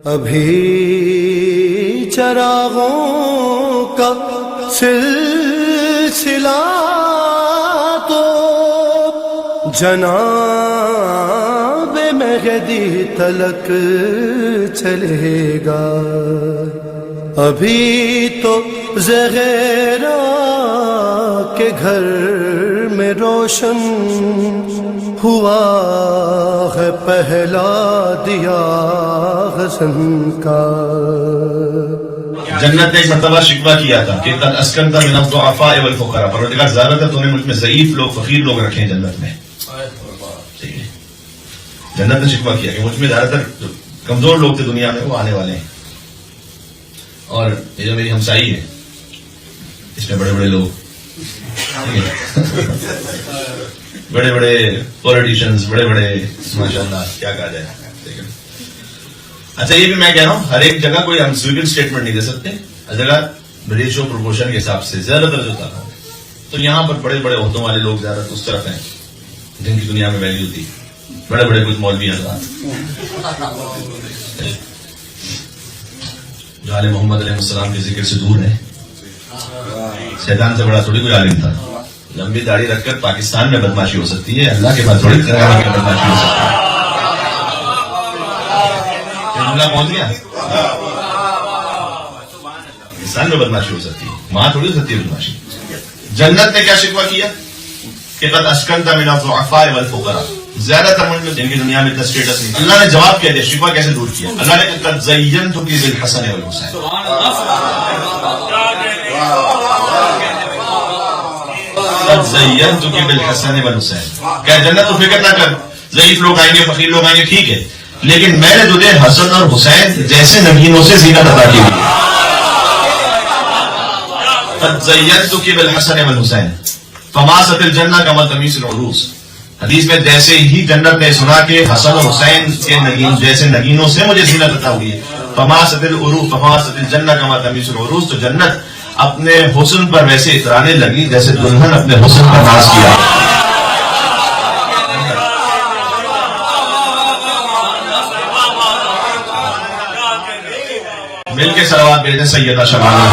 ابھی چراغوں کا سلسلہ تو جناب مہدی تلک چلے گا، ابھی تو زہرا کے گھر میں روشن ہوا ہے پہلا دیا حسن کا۔ جنت نے ایک مرتبہ شکوہ کیا تھا کہ قد اسکنت من الضعفاء والفقراء، پروردگار زیادہ تر تو نے مجھ میں ضعیف لوگ، فقیر لوگ رکھے ہیں جنت میں۔ جنت نے شکوہ کیا کہ مجھ میں زیادہ تر کمزور لوگ تھے دنیا میں، وہ آنے والے ہیں، اور یہ جو میری ہمسائی ہے اس میں بڑے بڑے لوگ، بڑے بڑے پولیٹیشینز، بڑے بڑے ماشاءاللہ کیا کہا جائے۔ اچھا یہ بھی میں کہہ رہا ہوں، ہر ایک جگہ کوئی ہم سویگل اسٹیٹمنٹ نہیں دے سکتے، ہر جگہ ریشو پروپورشن کے حساب سے زیادہ تر جو تھا، تو یہاں پر بڑے بڑے عہدوں والے لوگ زیادہ اس طرف ہیں جن کی دنیا میں ویلیو تھی، بڑے بڑے کچھ مولوی حضرات جو عالم محمد علیہ السلام کے ذکر سے دور ہیں۔ شیطان سے بڑا تھوڑی کوئی عالم تھا، لمبی داڑھی رکھ کر پاکستان میں بدماشی ہو سکتی ہے، اللہ کے پاس تھوڑی بدماشی ہو سکتی ہے۔ جملہ پہنچ گیا، پاکستان میں بدماشی ہو سکتی ہے، وہاں تھوڑی ہو سکتی ہے بدماشی۔ جنت نے کیا شکوہ کیا کہ قد اسکنت من الضعفاء والفقراء، زیادہ تر مجھ میں جن کی دنیا میں اتنا اسٹیٹس نہیں۔ اللہ نے جواب کیا دیا، شکوہ کیسے دور کیا؟ اللہ نے قد زینتک بالحسن والحسین، قد زینتک بالحسن والحسین، کہ جنت تو فکر نہ کر، ضعیف لوگ آئیں گے، فقیر لوگ آئیں گے، ٹھیک ہے، لیکن میں نے تجھے حسن اور حسین جیسے نگینوں سے زینت عطا کی ہوئی۔ قد زینتک بالحسن والحسین فماست الجنہ کما تمیز العروس، حدیث میں جیسے ہی جنت نے سنا کہ حسن اور حسین کے نگین جیسے نگینوں سے مجھے زینت عطا ہوئی، فماست العروس فماست الجنہ کما تمیز العروس، تو جنت اپنے حسن پر ویسے اترانے لگی جیسے دلہن اپنے حسن پر ناز کیا۔ مل کے صلوات بھیجیں سیدہ شبانہ